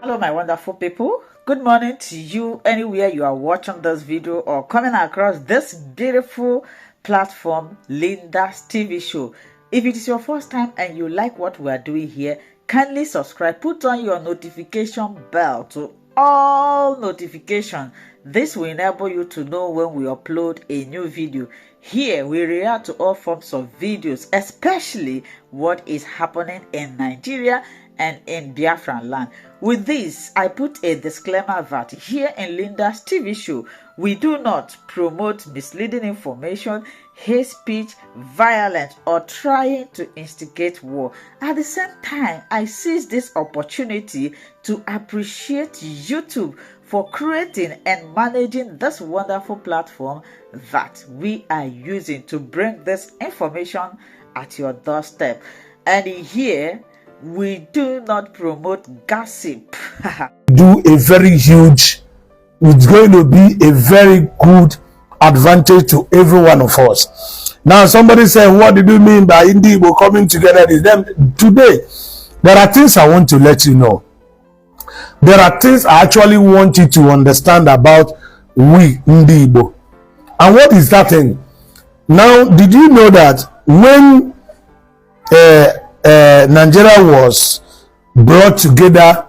Hello my wonderful people, good morning to you anywhere you are watching this video or coming across this beautiful platform, Linda's TV show. If it is your first time and you like what we are doing here, kindly subscribe, put on your notification bell to all notifications. This will enable you to know when we upload a new video. Here we react to all forms of videos, especially what is happening in Nigeria and in Biafra land. With this, I put a disclaimer that here in Linda's TV show, we do not promote misleading information, hate speech, violence, or trying to instigate war. At the same time, I seize this opportunity to appreciate YouTube for creating and managing this wonderful platform that we are using to bring this information at your doorstep. And here, we do not promote gossip. Do a very huge, it's going to be a very good advantage to every one of us. Now somebody said, what did you mean by Indigo coming together? Is them today? There are things I want to let you know. There are things I actually want you to understand about we Indigo. And what is that thing? Now, did you know that when Nigeria was brought together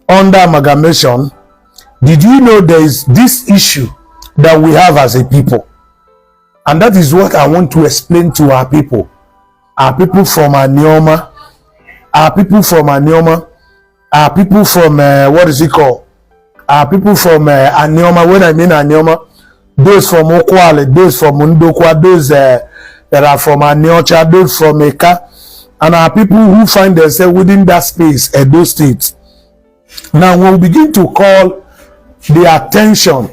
under amalgamation, did you know there is this issue that we have as a people? And that is what I want to explain to our people from Anioma, our people from what is it called? Our people from Anioma. When I mean Anioma, those from Okwale, those from Ndokwa, those that are from Aniocha, those from Eka, and our people who find themselves within that space at those states. Now, when we begin to call the attention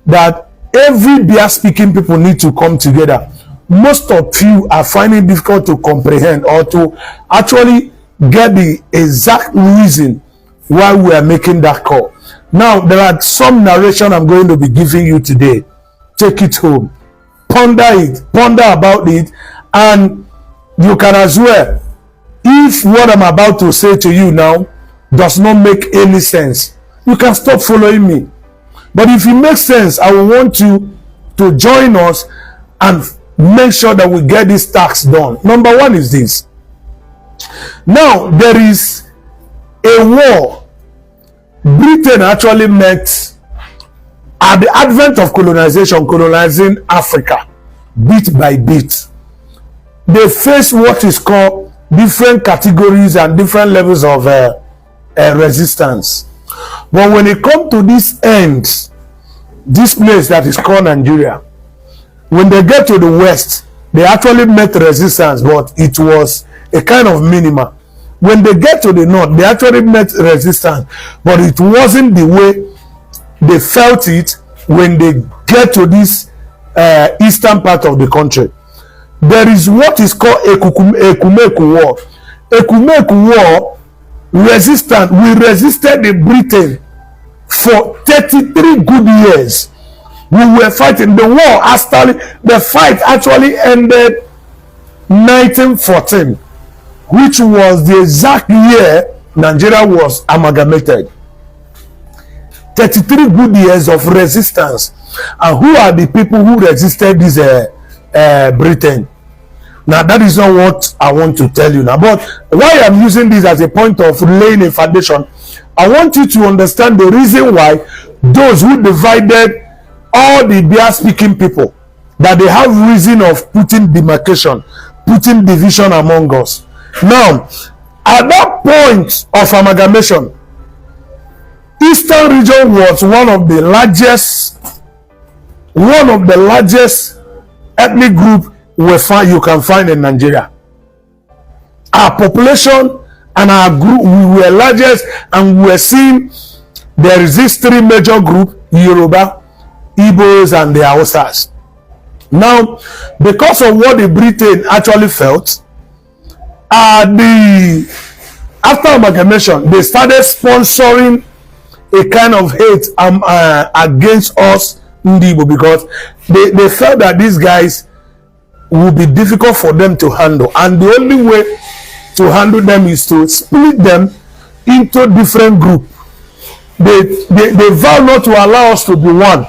that every Bia-speaking people need to come together, most of you are finding it difficult to comprehend or to actually get the exact reason why we are making that call. Now, there are some narration I'm going to be giving you today. Take it home, ponder about it, and you can as well, if what I'm about to say to you now does not make any sense, you can stop following me. But if it makes sense, I will want you to join us and make sure that we get this task done. Number one is this. Now, there is a war Britain actually met at the advent of colonization, colonizing Africa bit by bit. They face what is called different categories and different levels of resistance. But when it comes to this end, this place that is called Nigeria, when they get to the west, they actually met resistance, but it was a kind of minima. When they get to the north, they actually met resistance, but it wasn't the way they felt it when they get to this eastern part of the country. There is what is called Ekumeku War. Ekumeku War, we resisted the Britain for 33 good years. We were fighting. The fight actually ended 1914, which was the exact year Nigeria was amalgamated. 33 good years of resistance. And who are the people who resisted this Britain? Now, that is not what I want to tell you now. But why I'm using this as a point of laying a foundation, I want you to understand the reason why those who divided all the Bia-speaking people, that they have reason of putting demarcation, putting division among us. Now, at that point of amalgamation, Eastern region was one of the largest ethnic group you can find in Nigeria. Our population and our group, we were largest, and we were seeing there is this three major group: Yoruba, Igbos, and the Hausas. Now, because of what the Britain actually felt, after amalgamation, they started sponsoring a kind of hate against us Ndibo, because they felt that these guys would be difficult for them to handle, and the only way to handle them is to split them into different groups. they vow not to allow us to be one,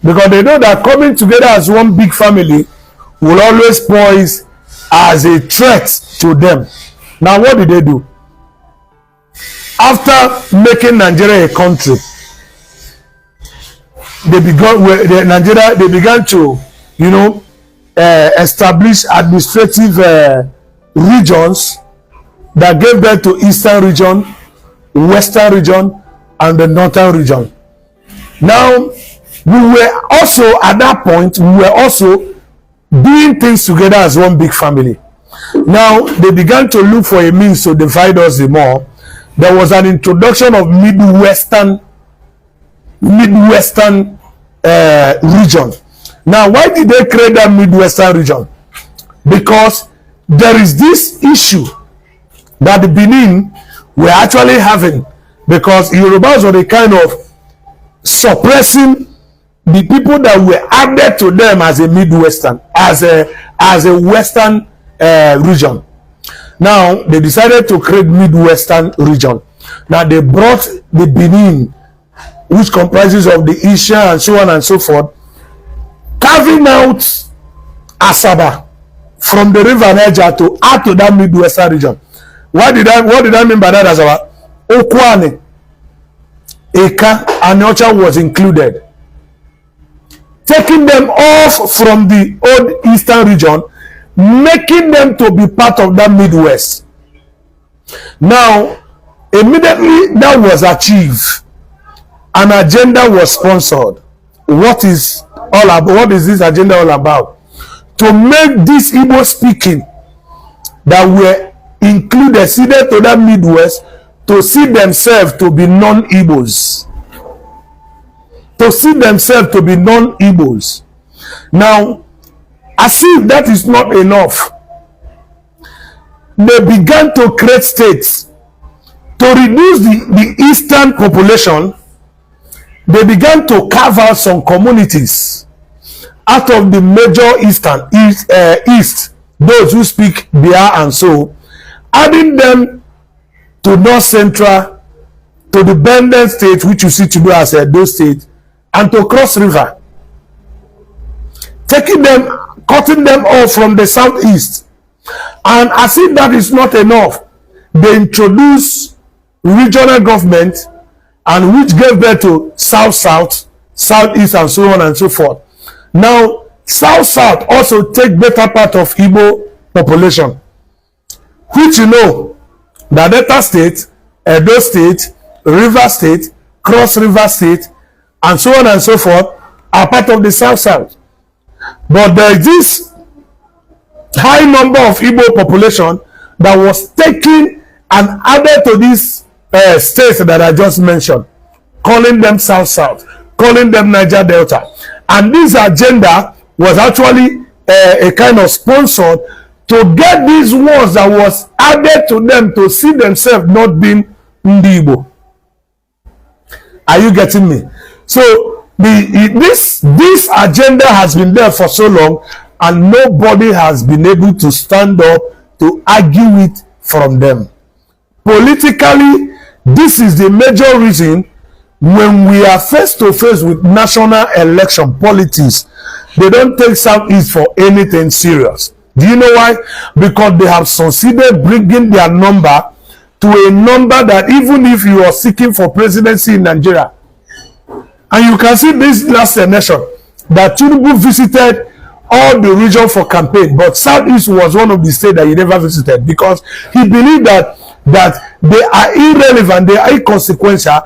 because they know that coming together as one big family will always pose as a threat to them. Now, what did they do? After making Nigeria a country, they began to, establish administrative regions that gave birth to Eastern region, Western region, and the Northern region. Now, we were also, at that point, doing things together as one big family. Now, they began to look for a means to divide us the more. There was an introduction of Midwestern region. Now, why did they create that Midwestern region? Because there is this issue that the Benin were actually having, because Yorubas were the kind of suppressing the people that were added to them as a Midwestern, as a Western region. Now, they decided to create Midwestern region. Now, they brought the Benin, which comprises of the Isha and so on and so forth, carving out Asaba from the river Niger to add to that Midwestern region. What did I mean by that, Asaba? Okwane, Eka, and Ocha was included. Taking them off from the old Eastern region, making them to be part of that Midwest. Now, immediately that was achieved, an agenda was sponsored. What is this agenda all about? To make these Igbo speaking that were included, seeded to that Midwest, to see themselves to be non-Igbos. To see themselves to be non-Igbos. Now, as if that is not enough, they began to create states to reduce the eastern population. They began to carve out some communities out of the major east, those who speak Bia and so, adding them to North Central, to the Benden state, which you see today as Edo state, and to Cross River, cutting them off from the southeast. And as if that is not enough, they introduce regional government, and which gave birth to South-South, Southeast, and so on and so forth. Now, South-South also take better part of Igbo population, which the Delta State, Edo State, River State, Cross River State, and so on and so forth are part of the South-South. But there is this high number of Igbo population that was taken and added to these states that I just mentioned, calling them South-South, calling them Niger Delta. And this agenda was actually a kind of sponsored to get these ones that was added to them to see themselves not being Igbo. Are you getting me? So this agenda has been there for so long, and nobody has been able to stand up to argue it from them. Politically, this is the major reason when we are face to face with national election politics, they don't take Southeast for anything serious. Do you know why? Because they have succeeded bringing their number to a number that even if you are seeking for presidency in Nigeria, and you can see this last election that Tinubu visited all the region for campaign, but Southeast was one of the states that he never visited, because he believed that they are irrelevant, they are inconsequential,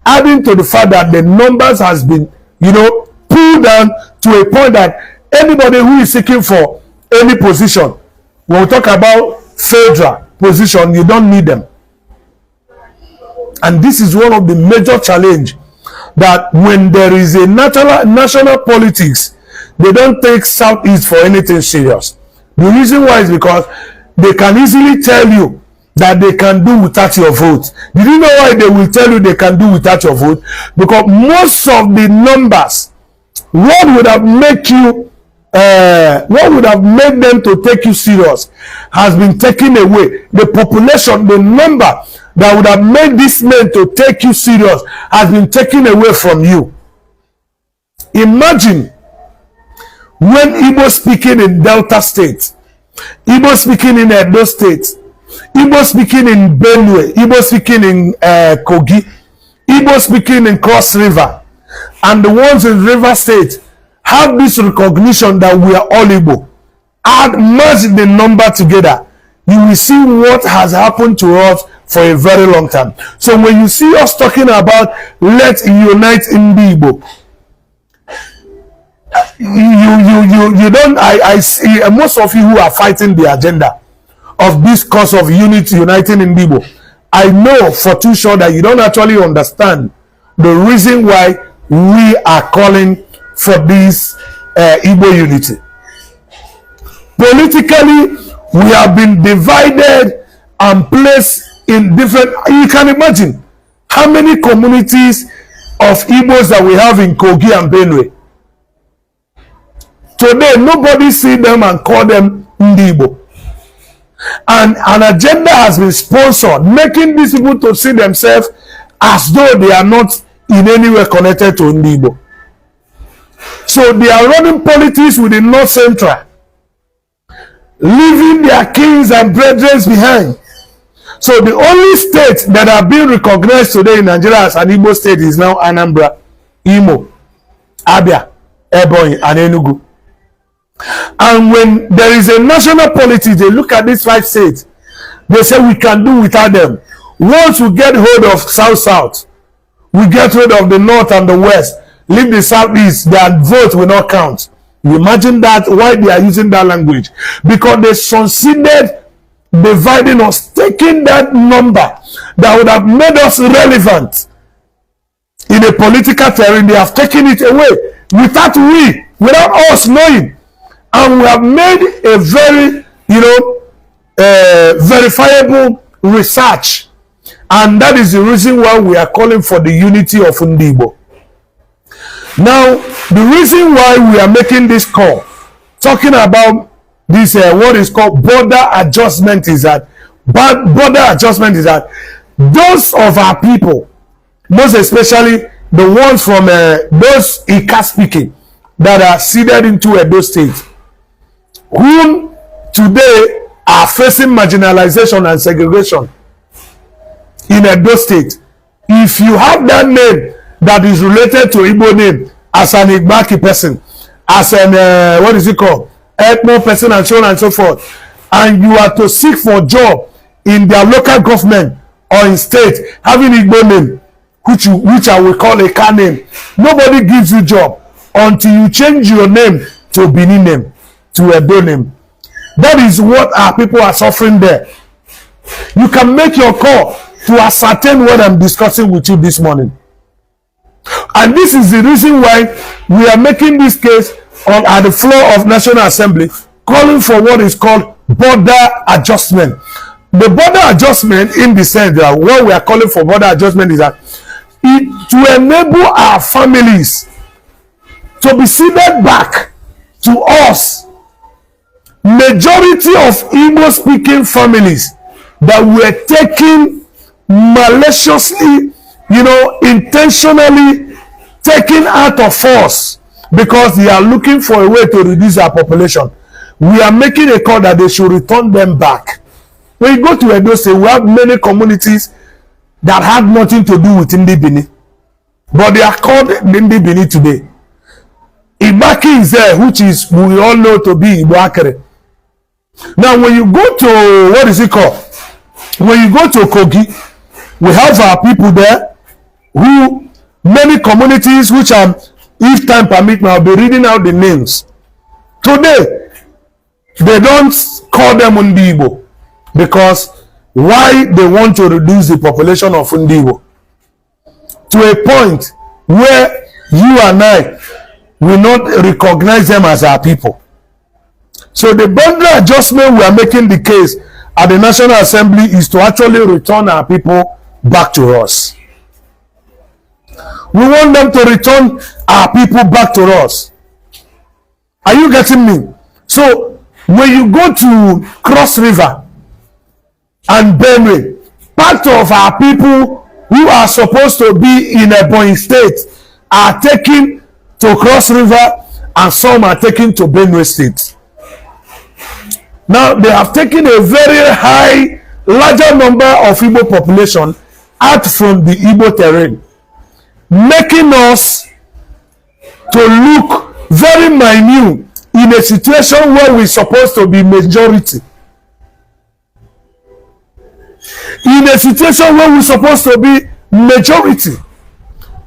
adding to the fact that the numbers has been pulled down to a point that anybody who is seeking for any position, when we talk about federal position, you don't need them. And this is one of the major challenge, that when there is a national politics, they don't take Southeast for anything serious. The reason why is because they can easily tell you that they can do without your vote. Did you know why they will tell you they can do without your vote? Because most of the numbers, what would have make you what would have made them to take you serious has been taken away. The population, the number that would have made these men to take you serious has been taken away from you. Imagine when Igbo speaking in Delta State, Igbo speaking in Edo State, Igbo speaking in Benue, Igbo speaking in Kogi, Igbo speaking in Cross River, and the ones in River State have this recognition that we are all Igbo. Add merge the number together, you will see what has happened to us for a very long time. So when you see us talking about let's unite in the Igbo, you don't, I see most of you who are fighting the agenda of this cause of unity, uniting in Igbo, I know for too sure that you don't actually understand the reason why we are calling for this Igbo unity. Politically, we have been divided and placed in different, you can imagine how many communities of Igbos that we have in Kogi and Benue. Today, nobody see them and call them Igbo. And an agenda has been sponsored, making these people to see themselves as though they are not in any way connected to Igbo. So they are running politics with the North Central, leaving their kings and brethren behind. So the only state that are being recognized today in Nigeria as an Igbo state is now Anambra, Imo, Abia, Ebonyi, and Enugu. And when there is a national politics, they look at these 5 states, they say we can do without them. Once we get hold of South, we get rid of the North and the West, leave the Southeast, their vote will not count. You imagine that, why they are using that language? Because they succeeded dividing us, taking that number that would have made us relevant in a political terrain. They have taken it away without us knowing. And we have made a very, verifiable research. And that is the reason why we are calling for the unity of Igbo. Now, the reason why we are making this call, talking about this, what is called border adjustment, is that those of our people, most especially the ones from those Ika speaking that are seeded into Edo State, whom today are facing marginalization and segregation in Edo State. If you have that name that is related to Igbo name, as an Igbaki person, as an Ethno person, and so on and so forth, and you are to seek for job in their local government or in state having Igbo name, which I will call a car name, nobody gives you job until you change your name to Benin name, to Edo name. That is what our people are suffering there. You can make your call to ascertain what I'm discussing with you this morning. And this is the reason why we are making this case at the floor of National Assembly, calling for what is called border adjustment. The border adjustment, in the sense that what we are calling for border adjustment is that to enable our families to be ceded back to us. Majority of Igbo speaking families that were taken maliciously, intentionally taken out of force because they are looking for a way to reduce our population. We are making a call that they should return them back. When you go to Edo State, we have many communities that had nothing to do with Ndi Bini, but they are called Ndi Bini today. Ibaki is there, which is we all know to be Igbo Akere. Now, when you go to when you go to Kogi, we have our people there who, many communities which are, if time permit, I'll be reading out the names. Today, they don't call them Undibo because why they want to reduce the population of Undibo to a point where you and I will not recognize them as our people. So the boundary adjustment we are making the case at the National Assembly is to actually return our people back to us. We want them to return our people back to us. Are you getting me? So when you go to Cross River and Benue, part of our people who are supposed to be in Ebonyi State are taken to Cross River, and some are taken to Benue State. Now they have taken a very high, larger number of Igbo population out from the Igbo terrain, making us to look very minute in a situation where we're supposed to be majority. In a situation where we're supposed to be majority.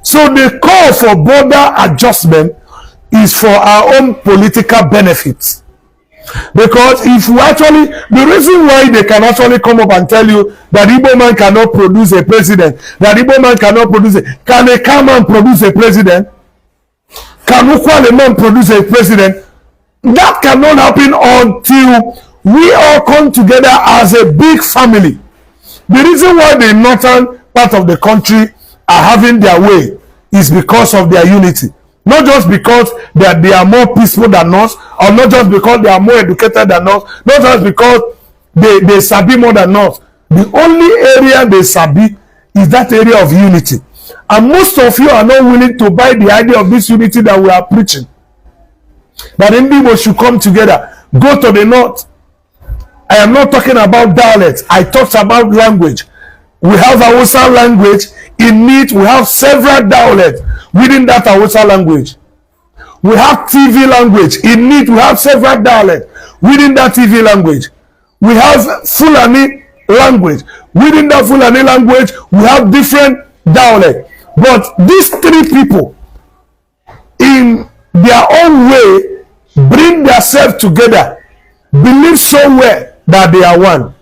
So the call for border adjustment is for our own political benefits. Because if we actually, the reason why they can actually come up and tell you that Igbo man cannot produce a president, that Igbo man cannot produce can a Ka man produce a president? Can Ukwale man produce a president? That cannot happen until we all come together as a big family. The reason why the northern part of the country are having their way is because of their unity. Not just because they are more peaceful than us, or not just because they are more educated than us, not just because they sabi more than us. The only area they sabi is that area of unity. And most of you are not willing to buy the idea of this unity that we are preaching. That Igbo should come together. Go to the north. I am not talking about dialects. I talked about language. We have Hausa language. In it, we have several dialects within that Hausa language. We have TV language. In it, we have several dialects within that TV language. We have Fulani language. Within that Fulani language, we have different dialects. But these three people, in their own way, bring themselves together, believe so well that they are one.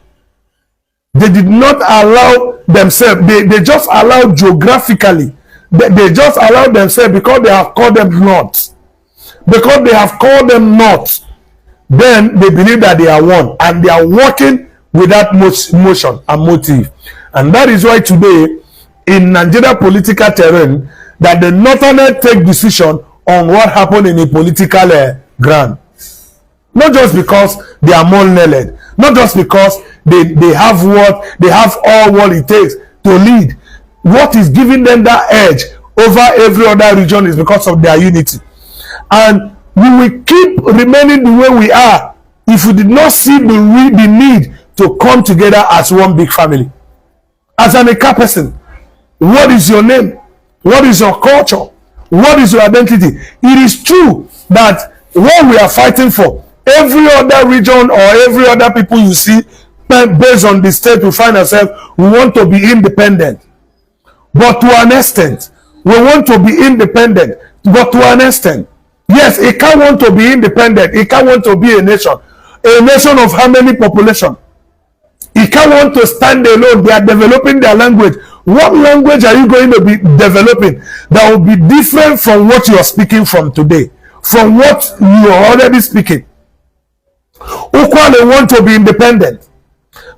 They did not allow themselves, they just allowed geographically, they just allowed themselves because they have called them north. Because they have called them north, then they believe that they are one, and they are working with that motion and motive. And that is why today, in Nigeria political terrain, that the northerners take decision on what happened in a political ground. Not just because they are more learned, not just because they have all what it takes to lead. What is giving them that edge over every other region is because of their unity. And we will keep remaining the way we are if we did not see the need to come together as one big family. As an Eka person, what is your name? What is your culture? What is your identity? It is true that what we are fighting for, every other region or every other people you see, based on the state we find ourselves, we want to be independent. But to an extent, we want to be independent. But to an extent, yes, it can't want to be independent. It can't want to be a nation. A nation of how many population? It can't want to stand alone. They are developing their language. What language are you going to be developing that will be different from what you are speaking from today? From what you are already speaking? Ukwale want to be independent.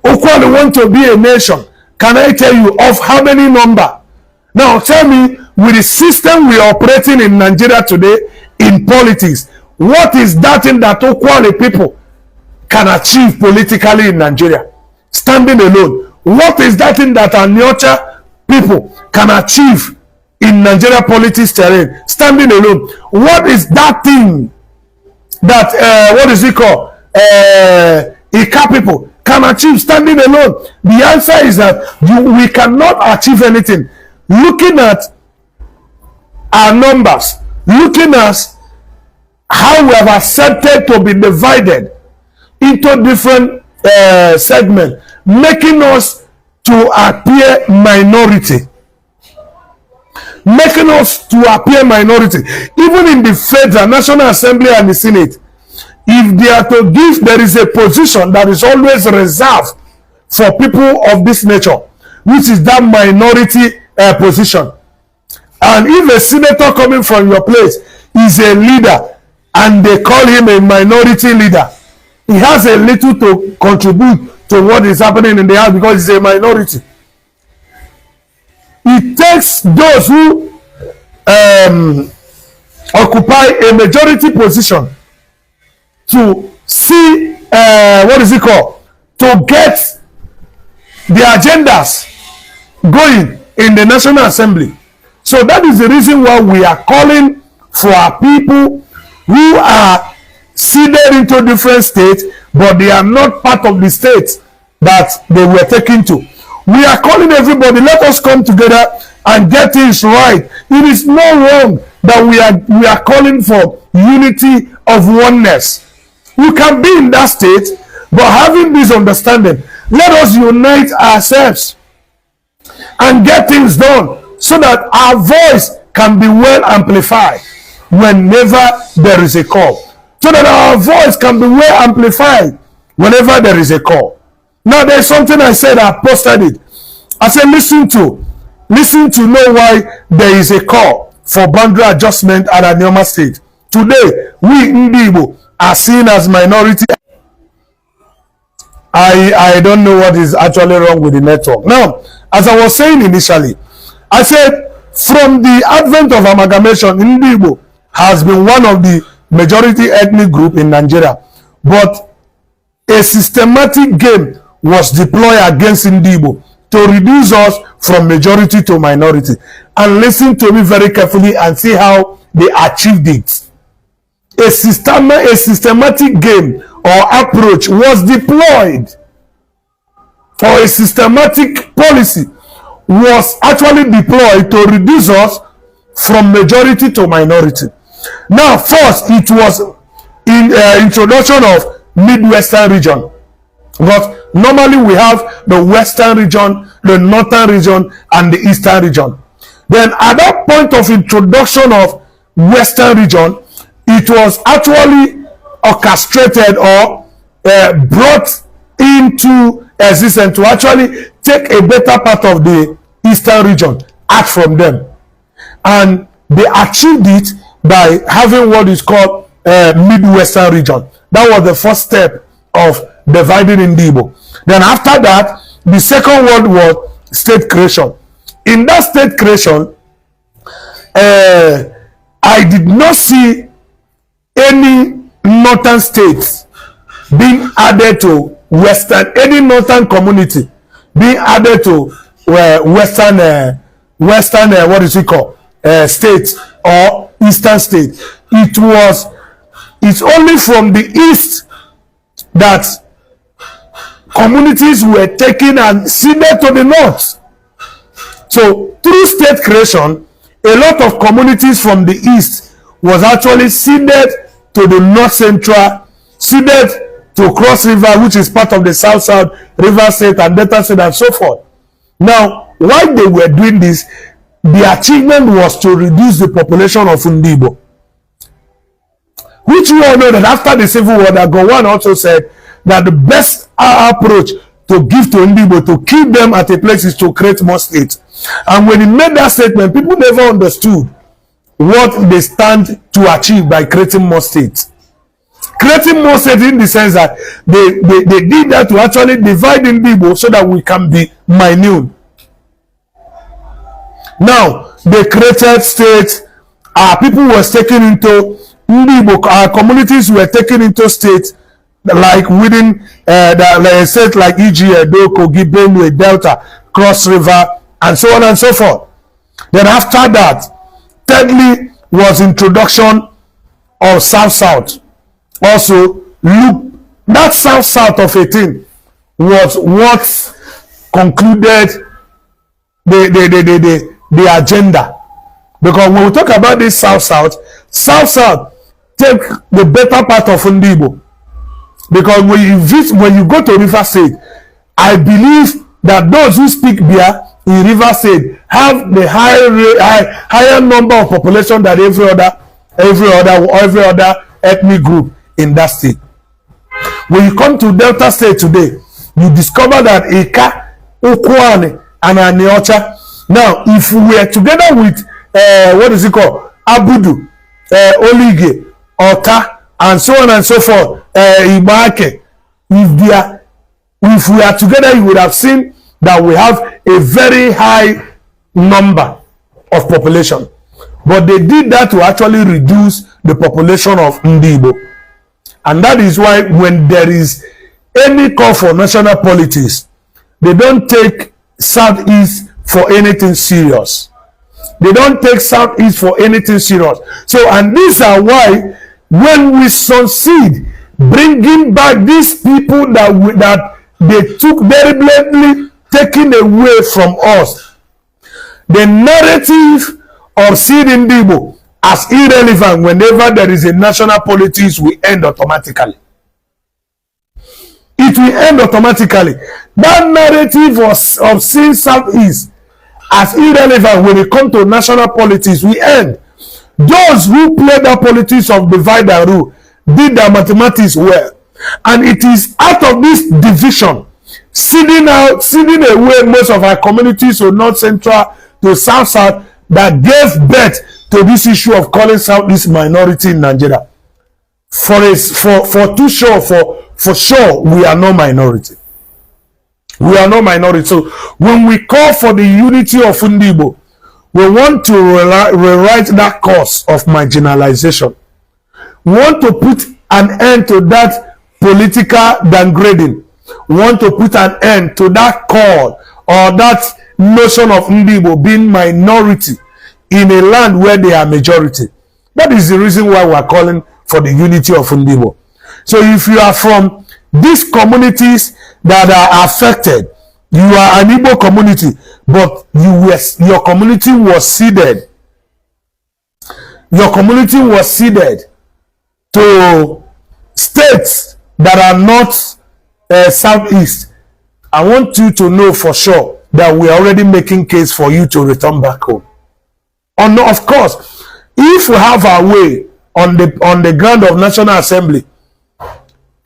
Ukwale want to be a nation. Can I tell you of how many number? Now tell me, with the system we are operating in Nigeria today, in politics, what is that thing that Ukwale people can achieve politically in Nigeria? Standing alone. What is that thing that Anyocha people can achieve in Nigeria politics terrain? Standing alone. What is that thing that, what is it called? Eka people can achieve standing alone? The answer is that we cannot achieve anything. Looking at our numbers, looking at how we have accepted to be divided into different segments, making us to appear minority. Making us to appear minority. Even in the Federal, National Assembly and the Senate, if they are to give, there is a position that is always reserved for people of this nature, which is that minority position. And if a senator coming from your place is a leader and they call him a minority leader, he has a little to contribute to what is happening in the house because he's a minority. It takes those who occupy a majority position to see what is it called, to get the agendas going in the National Assembly. So that is the reason why we are calling for our people who are seeded into different states, but they are not part of the states that they were taken to. We are calling everybody, let us come together and get things right. It is no wrong that we are calling for unity of oneness. You can be in that state, but having this understanding, let us unite ourselves and get things done so that our voice can be well amplified whenever there is a call. So that our voice can be well amplified whenever there is a call. Now there's something I said, I posted it. I said, listen to know why there is a call for boundary adjustment at Anioma State. Today, we Ndibo are seen as minority. I don't know what is actually wrong with the network. Now, as I was saying initially, I said from the advent of amalgamation, Ndibo has been one of the majority ethnic group in Nigeria, but a systematic game was deployed against Ndibo to reduce us from majority to minority. And listen to me very carefully and see how they achieved it. A systematic game or approach was deployed, or a systematic policy was actually deployed to reduce us from majority to minority. Now, first, it was in introduction of Midwestern region. But normally we have the Western region, the Northern region, and the Eastern region. Then at that point of introduction of Western region, it was actually orchestrated or brought into existence to actually take a better part of the Eastern region out from them. And they achieved it by having what is called Midwestern region. That was the first step of dividing Ndibo. Then after that, the second one was state creation. In that state creation, I did not see any northern states being added to western, any northern community being added to western what is it called, states or eastern state. It's only from the east that communities were taken and seeded to the north. So through state creation, a lot of communities from the east was actually seeded to the north central, seeded to Cross River, which is part of the South River State and Delta State and so forth. Now, while they were doing this, the achievement was to reduce the population of Ndibo, which we all know that after the Civil War, that Gowon also said that the best approach to give to Ndibo, to keep them at a place, is to create more states. And when he made that statement, people never understood what they stand to achieve by creating more states. Creating more states in the sense that they did that to actually divide Ndibo so that we can be minute. Now, they created states, people were taken into Ndibo, our communities were taken into states like within the states like E.G., Edo, Kogi, Benue, Delta, Cross River, and so on and so forth. Then after that, thirdly was introduction of South-South. Also, look, that South-South of 18 was what concluded the agenda. Because when we talk about this South-South take the better part of Ndibo. Because when you go to River State, I believe that those who speak Bia in River State have the higher number of population than every other ethnic group in that state. When you come to Delta State today, you discover that Eka, Okwane, and Aniocha. Now, if we were together with what is it called, Abudu, Olige, Ota, and so on and so forth, Ibake, if we are together, you would have seen that we have a very high number of population. But they did that to actually reduce the population of Ndibo. And that is why when there is any call for national politics, they don't take Southeast for anything serious. They don't take Southeast for anything serious. So, and these are why when we succeed bringing back these people that they took deliberately taken away from us, the narrative of Sidi Ndibo as irrelevant whenever there is a national politics will end automatically. It will end automatically. That narrative of seeing Southeast as irrelevant when it comes to national politics will end. Those who play that politics of divide and rule did their mathematics well. And it is out of this division, seeding away most of our communities to North Central to South, that gave birth to this issue of calling Southeast minority in Nigeria. For sure, we are no minority. We are no minority. So when we call for the unity of Ndibo, we want to rewrite that cause of marginalization. We want to put an end to that political downgrading. We want to put an end to that call or that notion of Ndibo being minority in a land where they are majority. That is the reason why we are calling for the unity of Ndibo. So if you are from these communities that are affected, you are an Igbo community, but your community was ceded. Your community was ceded to states that are not Southeast. I want you to know for sure that we are already making case for you to return back home. And of course, if we have our way on the ground of National Assembly,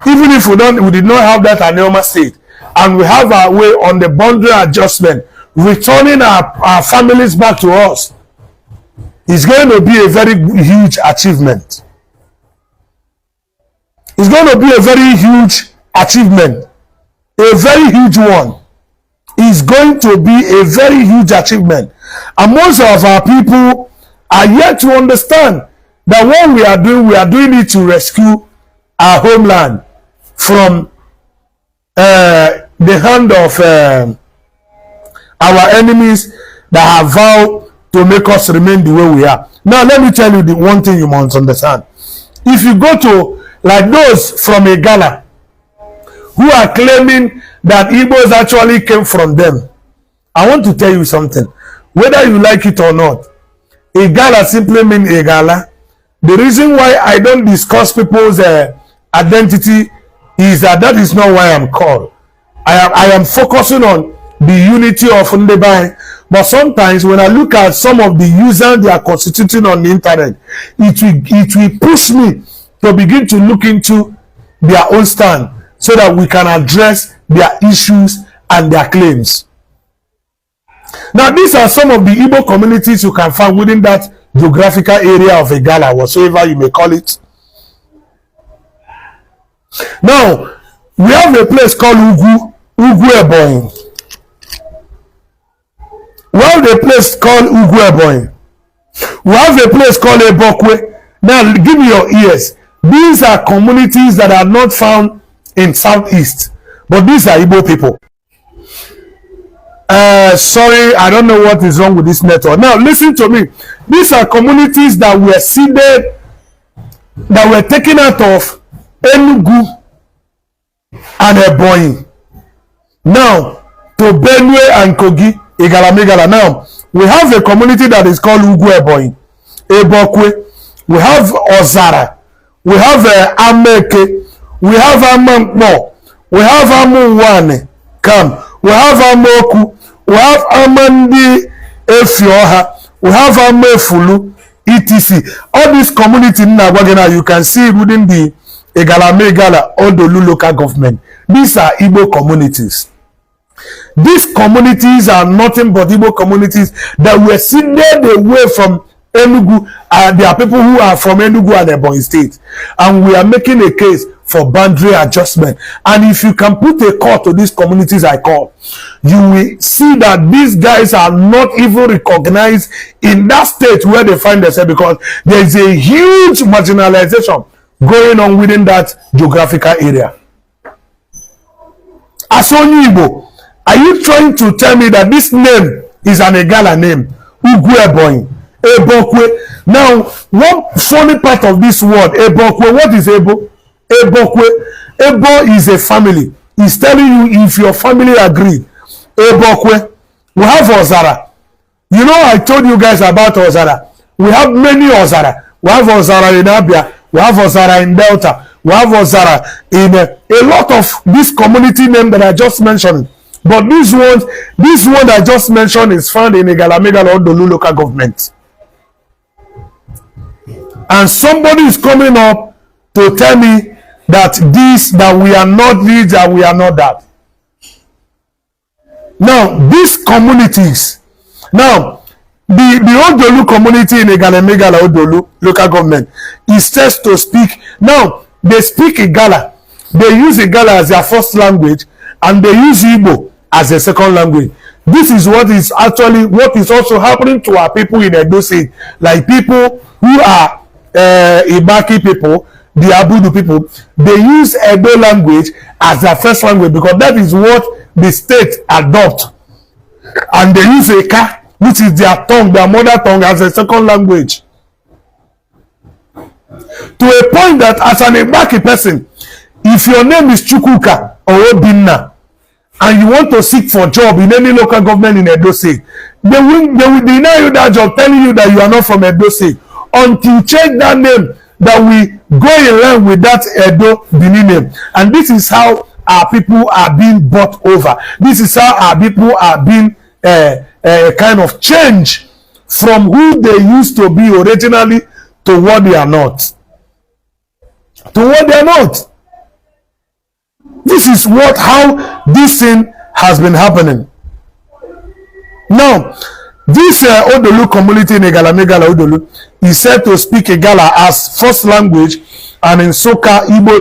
even if we did not have that Anioma state, and we have our way on the boundary adjustment, returning our families back to us, is going to be a very huge achievement. It's going to be a very huge achievement, a very huge one. It's going to be a very huge achievement. And most of our people are yet to understand that what we are doing it to rescue our homeland from the hand of our enemies that have vowed to make us remain the way we are. Now, let me tell you the one thing you must understand. If you go to, like those from Igala, who are claiming that Igbos actually came from them, I want to tell you something. Whether you like it or not, Igala simply means Igala. The reason why I don't discuss people's identity is that is not why I'm called. I am focusing on the unity of Ndebane. But sometimes when I look at some of the users they are constituting on the internet, it will push me to begin to look into their own stand so that we can address their issues and their claims. Now, these are some of the Igbo communities you can find within that geographical area of Igala, whatsoever you may call it. Now, we have a place called Egu Esetigo. We have a place called Egu Esetigo. We have a place called Ebokwe. Now, give me your ears. These are communities that are not found in Southeast, but these are Igbo people. Sorry, I don't know what is wrong with this network. Now, listen to me. These are communities that were seeded, that were taken out of Enugu and Ebonyi. Now, to Benue and Kogi, Igalamigala. Now, we have a community that is called Egu Esetigo, Ebokwe. We have Ozara. We have Ameke. We have Amankpo. We have Amunwane. Come. We have Amoku. We have Amandi Efioha. We have Amefulu, etc. All these communities in Nagwagena, you can see within the Igalamigala, Odolu local government. These are Igbo communities. These communities are nothing but Igbo communities that were seeded away from Enugu. There are people who are from Enugu and Ebonyi State. And we are making a case for boundary adjustment. And if you can put a call to these communities I call, you will see that these guys are not even recognized in that state where they find themselves, because there is a huge marginalization going on within that geographical area. As Igbo, are you trying to tell me that this name is an Igala name? Egu Ebonyi, Ebokwe. Now, one funny part of this word, Ebokwe, what is Ebo? Ebokwe. Ebo is a family. He's telling you if your family agreed. Ebokwe. We have Ozara. You know, I told you guys about Ozara. We have many Ozara. We have Ozara in Abia. We have Ozara in Delta. We have Ozara in a lot of this community name that I just mentioned. But this one I just mentioned is found in Igalamegala Odolu local government. And somebody is coming up to tell me that we are not this, that we are not that. Now, these communities, now, the Odolu community in Igalamegala Odolu local government is said to speak. Now, they speak Igala. They use Igala as their first language, and they use Igbo as a second language. This is what is also happening to our people in Edo State, like people who are Ibaki people, the Abudu people. They use Edo language as their first language because that is what the state adopt, and they use Eka, which is their tongue, their mother tongue, as a second language. To a point that as an Ibaki person, if your name is Chukwuka or Obinna, and you want to seek for job in any local government in Edo State, they will deny you that job, telling you that you are not from Edo State, until you change that name, that we go in line with that Edo Benin name. And this is how our people are being bought over. This is how our people are being kind of changed from who they used to be originally to what they are not. To what they are not. This is how this thing has been happening. Now, this Odolu community in Igalamegala Odolu is said to speak Igala as first language, and in Soka Igbo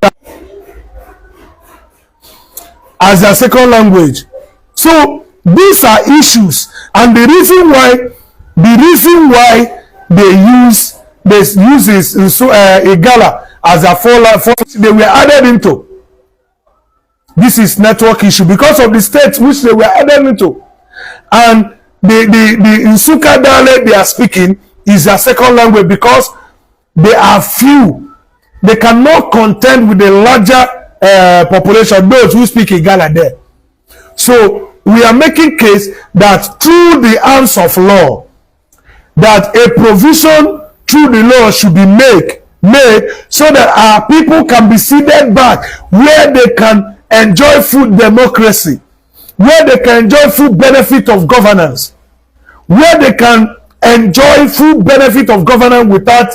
as their second language. So these are issues, and the reason why they use this Igala as a first they were added into. This is network issue because of the states which they were added into, and the Nsuka dialect they are speaking is their second language because they are few. They cannot contend with the larger population, those who speak Igala there. So we are making case that through the arms of law, that a provision through the law should be made so that our people can be seated back where they can enjoy full democracy, where they can enjoy full benefit of governance, where they can enjoy full benefit of governance without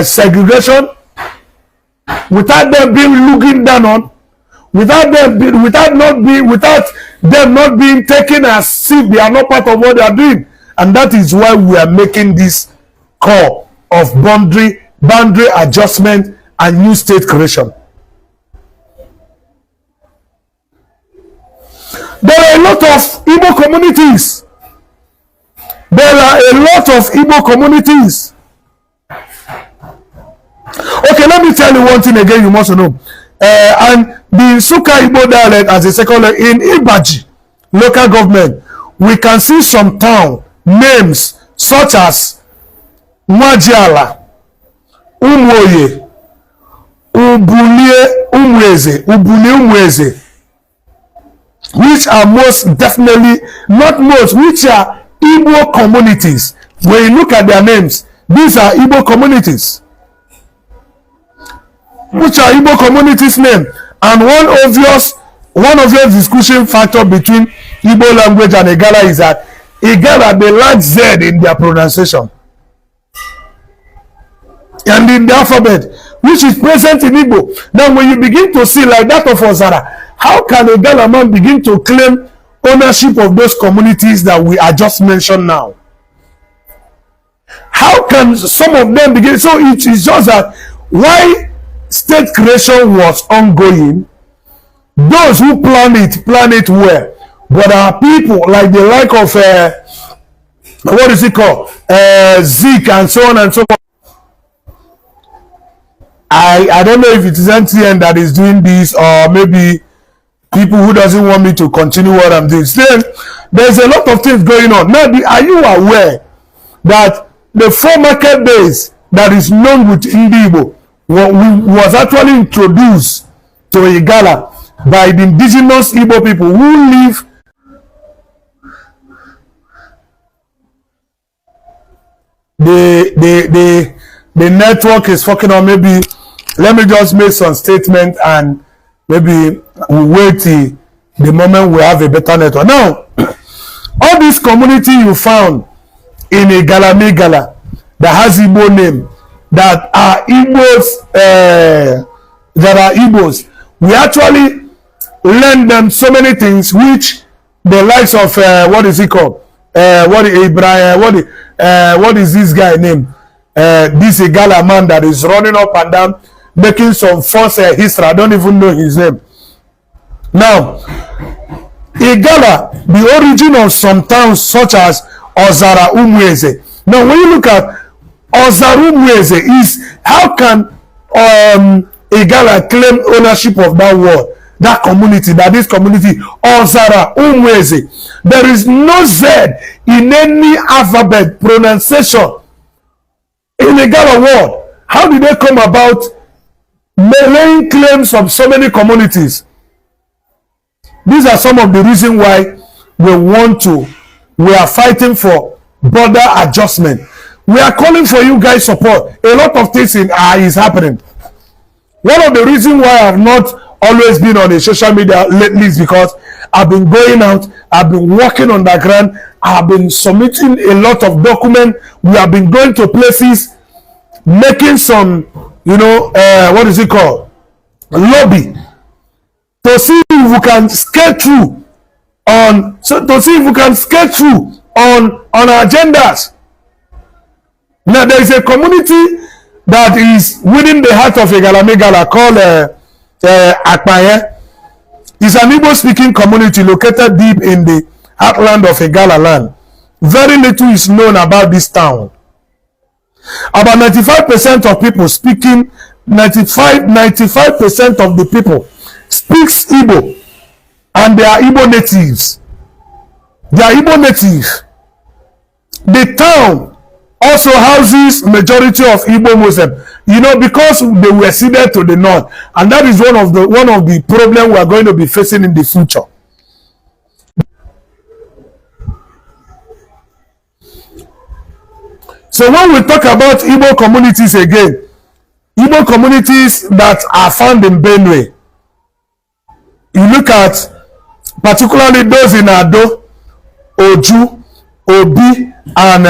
segregation, without them being looking down on, without them not being taken as if they are not part of what they are doing. And that is why we are making this call of boundary adjustment and new state creation. There are a lot of Igbo communities. Okay, let me tell you one thing again you must know. And the Suka Igbo dialect as a second language in Ibaji local government, we can see some town names such as Mwajiala, Umwoye, Ubulie Umweze, which are most definitely, not most, which are Igbo communities. When you look at their names, these are Igbo communities. Which are Igbo communities' name. And one obvious discussion factor between Igbo language and Igala is that Igala, they lack Z in their pronunciation. And in the alphabet, which is present in Igbo. Now, when you begin to see like that of Ozara, how can a Igala man begin to claim ownership of those communities that we are just mentioned now? How can some of them begin? So it is just that why state creation was ongoing, those who plan it well. But our people, like the like of what is it called? Zeke and so on and so on. I don't know if it is MTN that is doing this, or maybe people who doesn't want me to continue what I'm doing. Still, there's a lot of things going on. Now, are you aware that the 4 market days that is known with Igbo was actually introduced to Igala by the indigenous Igbo people who live the network is fucking on. Maybe let me just make some statement and maybe we wait till the moment we have a better network. Now, all this community you found in Igala Megala that has Igbo name, that are Igbos, we actually learn them so many things which the likes of what is he called? What is this guy name? This Igala man that is running up and down making some false history. I don't even know his name. Now, Igala, the origin of some towns such as Ozara Umweze. Now, when you look at Ozara Umweze, is how can Igala claim ownership of that word, that community, that this community, Ozara Umweze? There is no Z in any alphabet pronunciation in Igala word. How did they come about laying claims of so many communities? These are some of the reasons why we are fighting for border adjustment. We are calling for you guys support. A lot of things is happening. One of the reasons why I have not always been on the social media lately is because I've been going out, I've been working on the ground, I've been submitting a lot of documents, we have been going to places, making some, what is it called? Lobby. To see if we can skate through on our agendas. Now there is a community that is within the heart of Igala Megala called Akpaye. It's an Igbo speaking community located deep in the heartland of Igala land. Very little is known about this town. About 95% of people speaking, 95% of the people speaks Igbo, and they are Igbo natives. They are Igbo native. The town also houses majority of Igbo Muslims, because they were ceded to the north, and that is one of the problems we are going to be facing in the future. So when we talk about Igbo communities again, Igbo communities that are found in Benue, you look at particularly those in Ado, Oju, Obi, and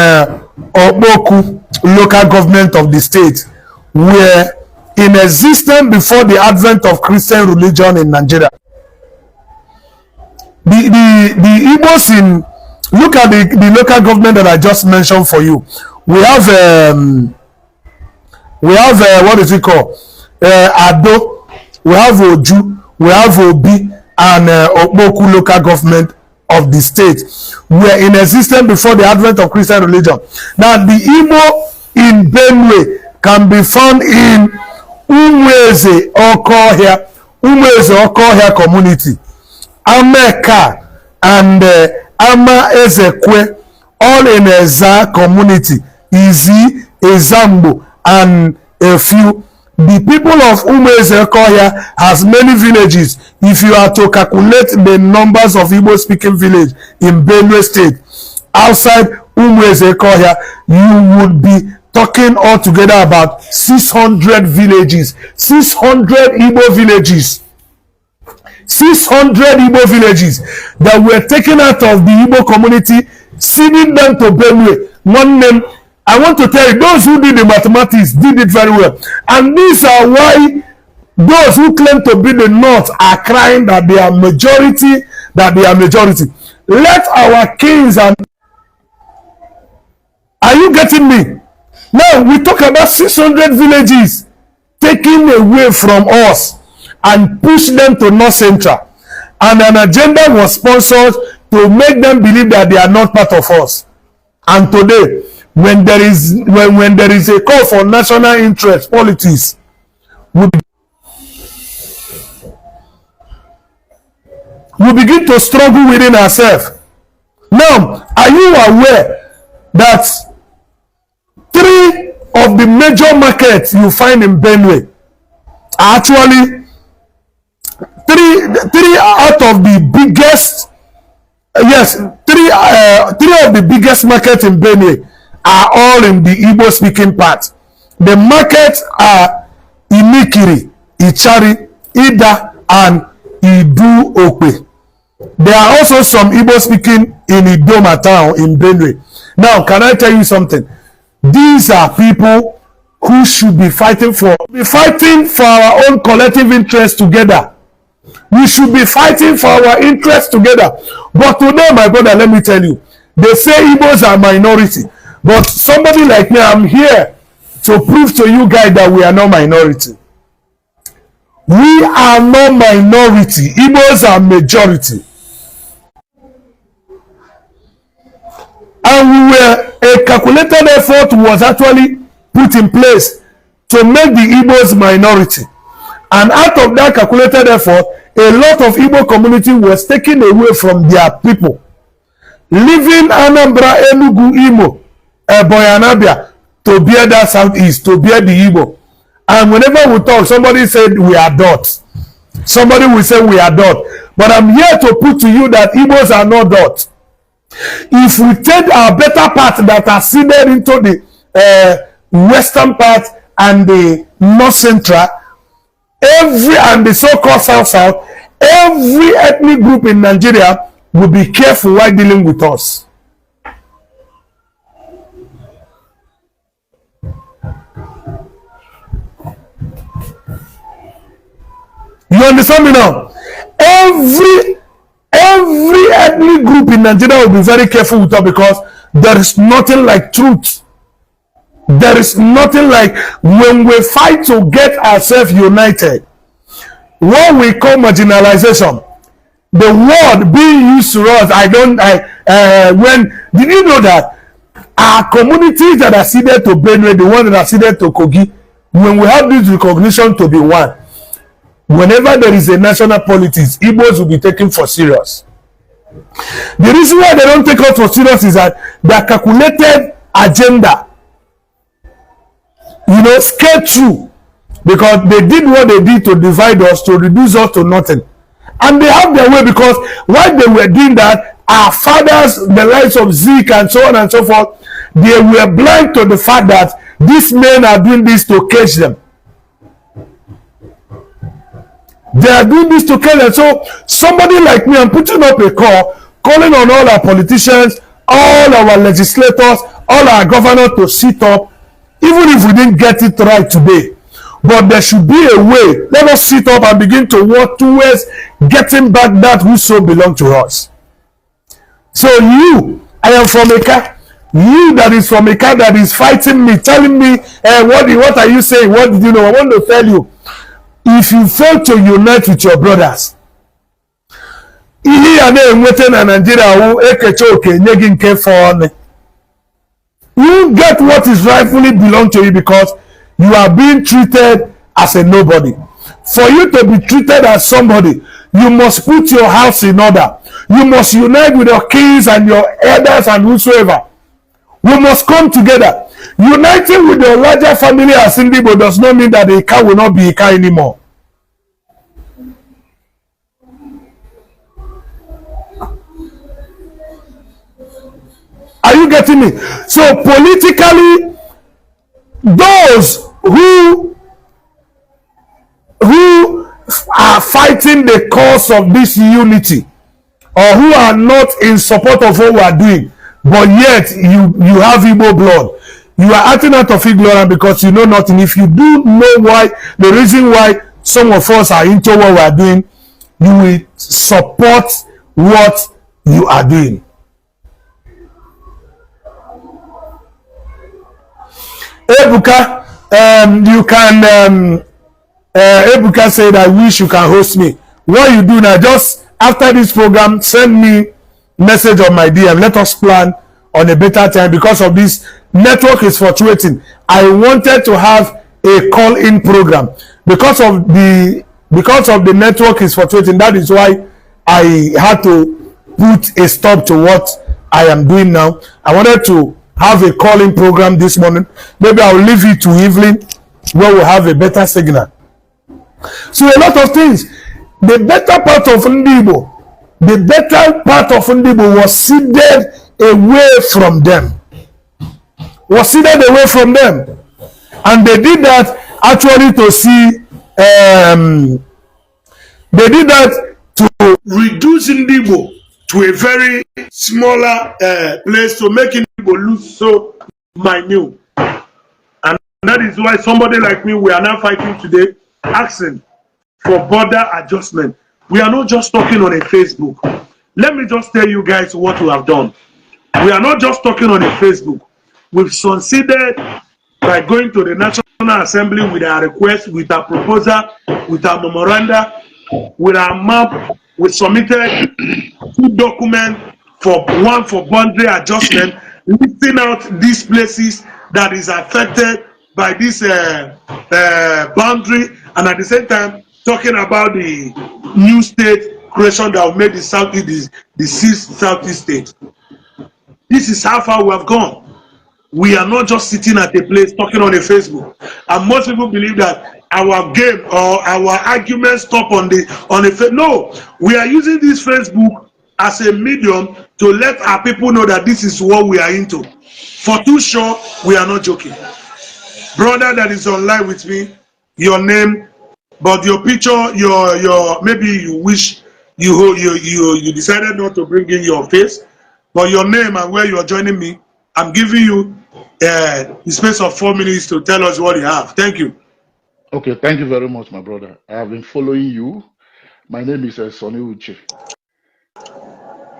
Oboku local government of the state were in existence before the advent of Christian religion in Nigeria. The Igbos look at the local government that I just mentioned for you. We have what is it called? Ado, we have Oju, we have Obi, and Okpoku local government of the state were in existence before the advent of Christian religion. Now, the Igbo in Benue can be found in Umweze Okohia community, Ameka, and Ama Ezekwe, all in Eza community, Izi, Ezambo, and a few. The people of Umweze Okohia has many villages. If you are to calculate the numbers of Igbo speaking village in Benue State outside Umweze Okohia, you would be talking altogether about 600 villages, 600 Igbo villages. 600 Igbo villages that were taken out of the Igbo community, sending them to Benue. One name, I want to tell you, those who did the mathematics did it very well. And these are why those who claim to be the North are crying that they are majority, Let our kings and... Are you getting me? Now, we talk about 600 villages taken away from us and push them to North Central. And an agenda was sponsored to make them believe that they are not part of us. And today, when there is a call for national interest politics, we begin to struggle within ourselves. Now, are you aware that 3 of the major markets you find in Benue are actually three out of the biggest, yes, three of the biggest markets in Benue are all in the Igbo speaking part. The markets are Inikiri, Ichari, Ida, and Idu Okwe. There are also some Igbo speaking in Idoma town in Benue. Now, can I tell you something? These are people who should be fighting for our own collective interest together. We should be fighting for our interests together. But today, my brother, let me tell you, they say Igbos are minority. But somebody like me, I'm here to prove to you guys that we are not minority. We are not minority. Igbos are majority. And a calculated effort was actually put in place to make the Igbos minority. And out of that calculated effort, a lot of Igbo community was taken away from their people, leaving Anambra, Enugu, Imo, Boyanabia to bear that southeast, to bear the Igbo. And whenever we talk, somebody said we are dot. Somebody will say we are dot. But I'm here to put to you that Igbos are not dot. If we take our better part that are seeded into the western part and the north central, and the so-called south, every ethnic group in Nigeria will be careful while dealing with us. You understand me now? Every ethnic group in Nigeria will be very careful with us because there is nothing like truth. There is nothing like when we fight to get ourselves united. What we call marginalization, the word being used to us, did you know that our communities that are ceded to Benue, the ones that are ceded to Kogi, when we have this recognition to be one, whenever there is a national politics, Igbos will be taken for serious. The reason why they don't take us for serious is that their calculated agenda, scale through, because they did what they did to divide us, to reduce us to nothing. And they have their way, because while they were doing that, our fathers, the likes of Zeke and so on and so forth, they were blind to the fact that these men are doing this to catch them. They are doing this to catch them. So somebody like me, I'm putting up a call, calling on all our politicians, all our legislators, all our governors to sit up, even if we didn't get it right today. But there should be a way. Let us sit up and begin to work towards getting back that which so belong to us. So I am from Eka. You that is from Eka, that is fighting me, telling me, what are you saying? What did you know? I want to tell you, if you fail to unite with your brothers, you get what is rightfully belong to you, because you are being treated as a nobody. For you to be treated as somebody, you must put your house in order. You must unite with your kings and your elders and whosoever. We must come together. Uniting with your larger family as Indigo does not mean that the Ika will not be Ika anymore. Are you getting me? So politically, those who are fighting the cause of this unity, or who are not in support of what we are doing, but yet you have Igbo blood, you are acting out of ignorance because you know nothing. If you do know why, the reason why some of us are into what we are doing, you will support what you are doing. Ebuka, you can Ebuka said, I wish you can host me. What you do now, just after this program, send me message on my DM. Let us plan on a better time, because of this network is fluctuating. I wanted to have a call-in program. because of the network is fluctuating. That is why I had to put a stop to what I am doing now. I wanted to have a calling program this morning. Maybe I'll leave it to evening where we'll have a better signal. So a lot of things. The better part of Ndibo, was seated away from them. And they did that actually to see they did that to reduce Ndibo to a very smaller place, to make Ndibo look so minute. And that is why somebody like me, we are now fighting today, asking for border adjustment. We are not just talking on a Facebook. Let me just tell you guys what we have done. We are not just talking on a Facebook. We've succeeded by going to the National Assembly with our request, with our proposal, with our memoranda, with our map. We submitted 2 documents, one for boundary adjustment, listing out these places that is affected by this boundary, and at the same time talking about the new state creation that will make the southeast the 6th southeast state. This is how far we have gone. We are not just sitting at a place talking on a Facebook. And most people believe that our game or our arguments stop on the Facebook. No, we are using this Facebook as a medium to let our people know that this is what we are into. For too sure, we are not joking. Brother that is online with me, your name, but your picture, your maybe you wish you decided not to bring in your face, but your name and where you are joining me, I'm giving you the space of 4 minutes to tell us what you have. Thank you. Okay, thank you very much, my brother. I have been following you. My name is Sonny Uche.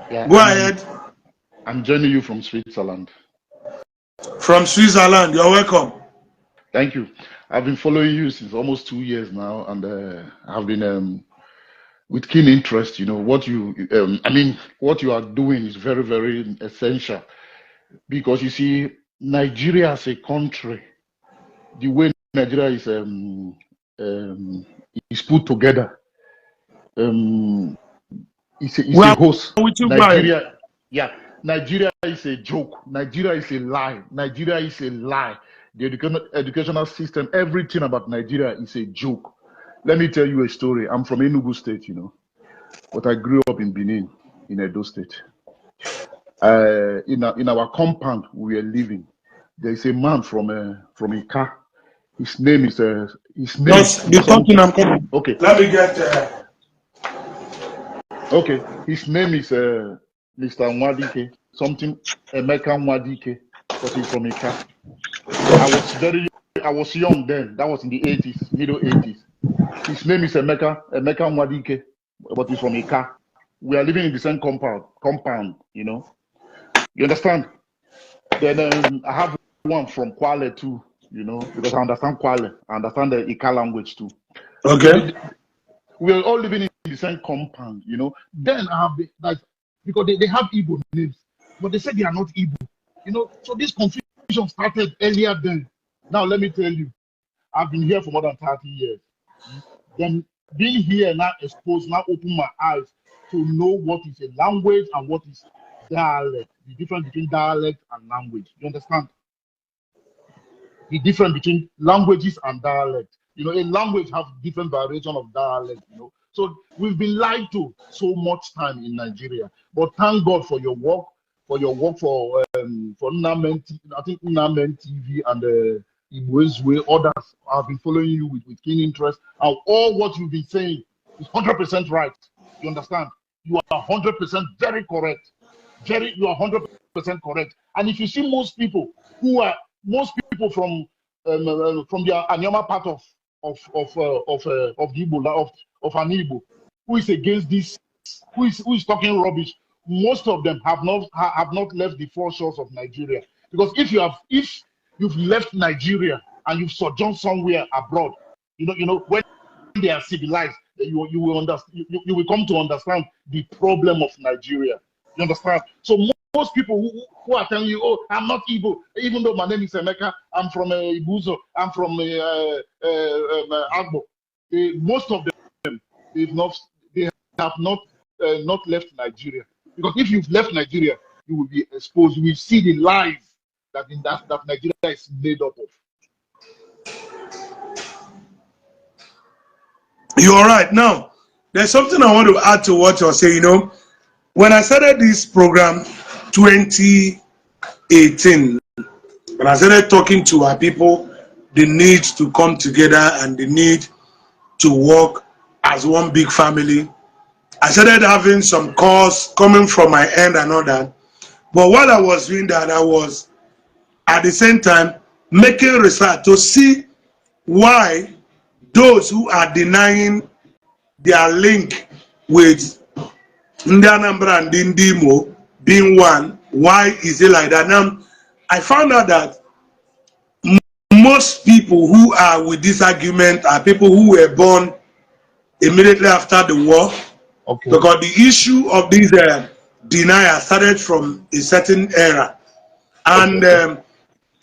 Yeah, go ahead. I'm joining you from Switzerland. From Switzerland, you're welcome. Thank you. I've been following you since almost 2 years now, and I've been with keen interest. You know what what you are doing is very, very essential, because you see, Nigeria as a country, the way Nigeria is put together, it's a host. Nigeria, yeah, Nigeria is a joke. Nigeria is a lie. Nigeria is a lie. The educational system, everything about Nigeria is a joke. Let me tell you a story. I'm from Enugu State, but I grew up in Benin, in Edo State. In our compound we are living, there is a man from Ika. His name is I'm coming. Okay. Let me get. Okay, his name is Mr. Nwadike, something Emeka Nwadike, because he's from Ika. I was young then. That was in the 80s, middle 80s. His name is Emeka Nwadike, but he's from Ika. We are living in the same compound, You understand? Then I have one from Kwale too, because I understand Kwale. I understand the Ika language too. Okay. We are all living in the same compound, Then I have because they have Igbo names, but they said they are not Igbo, So this confusion started earlier then. Now let me tell you, I've been here for more than 30 years. Then being here now exposed, now open my eyes to know what is a language and what is dialect, the difference between dialect and language. You understand? The difference between languages and dialect. A language has different variation of dialect, So we've been lied to so much time in Nigeria. But thank God for your work, for Unamen, I think Unamen TV and Igbo's Way, others have been following you with keen interest. And all what you've been saying is 100% right. You understand? You are 100% very correct. You are 100% correct. And if you see most people from the Anyama part of the Igbo, of an Igbo, who is against this, who is talking rubbish, most of them have not left the four shores of Nigeria. Because if you've left Nigeria and you've sojourned somewhere abroad, when they are civilized, you will understand. You will come to understand the problem of Nigeria. You understand? So most people who are telling you, "Oh, I'm not Igbo," even though my name is Emeka, I'm from Ibuzo, I'm from Agbo. most of them, they have not left Nigeria. Because if you've left Nigeria, you will be exposed. You will see the lies that Nigeria is made up of. You're right. Now, there's something I want to add to what you're saying. When I started this program 2018, when I started talking to our people, the need to come together and the need to work as one big family, I started having some calls coming from my end and all that. But while I was doing that, I was at the same time making research to see why those who are denying their link with Ndi Anambra and Ndi Imo being one, why is it like that? Now, I found out that most people who are with this argument are people who were born immediately after the war. Okay. Because the issue of these denial started from a certain era. And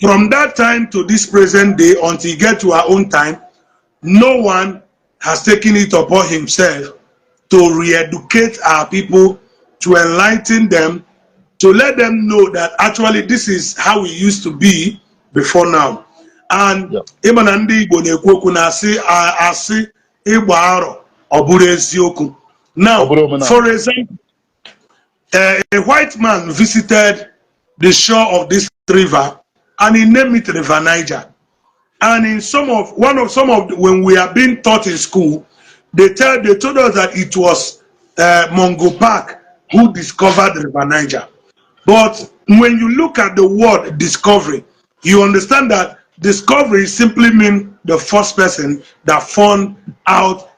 from that time to this present day, until we get to our own time, no one has taken it upon himself to re-educate our people, to enlighten them, to let them know that actually this is how we used to be before now. And Imanandi Igbo na-ekwu okwu na asị ịgba arọ ọ bụrụ eziokwu. Now, for example, a white man visited the shore of this river and he named it River Niger. And in when we are being taught in school, they told us that it was Mungo Park who discovered the River Niger. But when you look at the word discovery, you understand that discovery simply means the first person that found out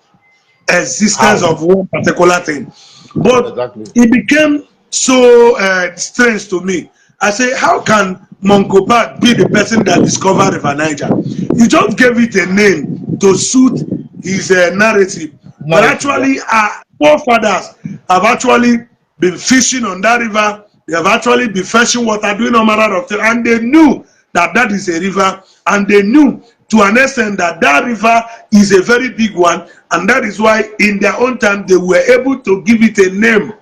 existence of one particular thing. But it became so strange to me. I say, how can Mungo Park be the person that discovered River Niger? He just gave it a name to suit his narrative. But actually, our forefathers have actually been fishing on that river. They have actually been fetching water, doing a matter of things, and they knew that that is a river, and they knew to an extent that that river is a very big one, and that is why in their own time they were able to give it a name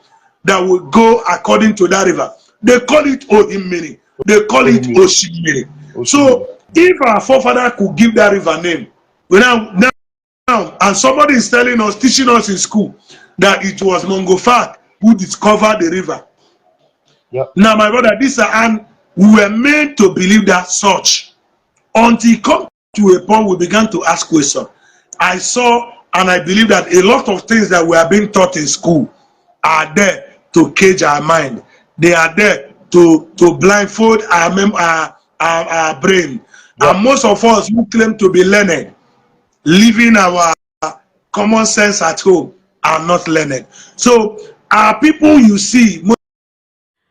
that would go according to that river. They call it Ohimmiri, they call it Oshimiri. So if our forefather could give that river name, now, and somebody is telling us, teaching us in school that it was Mungo Park who discovered the river. Now, my brother, and we were made to believe that such until it come to a point we began to ask questions. I saw and I believe that a lot of things that we are being taught in school are there to cage our mind. They are there to blindfold our brain. And most of us who claim to be learned, leaving our common sense at home, are not learned. So our people, you see.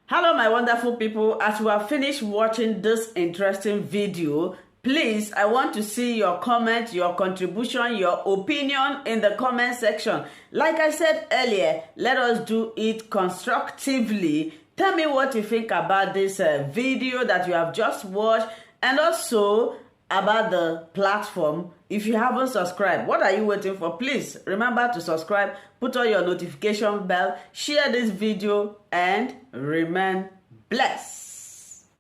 Hello my wonderful people, as we have finished watching this interesting video, please, I want to see your comment, your contribution, your opinion in the comment section. Like I said earlier, let us do it constructively. Tell me what you think about this video that you have just watched, and also about the platform. If you haven't subscribed, what are you waiting for? Please remember to subscribe, put on your notification bell, share this video, and remain blessed.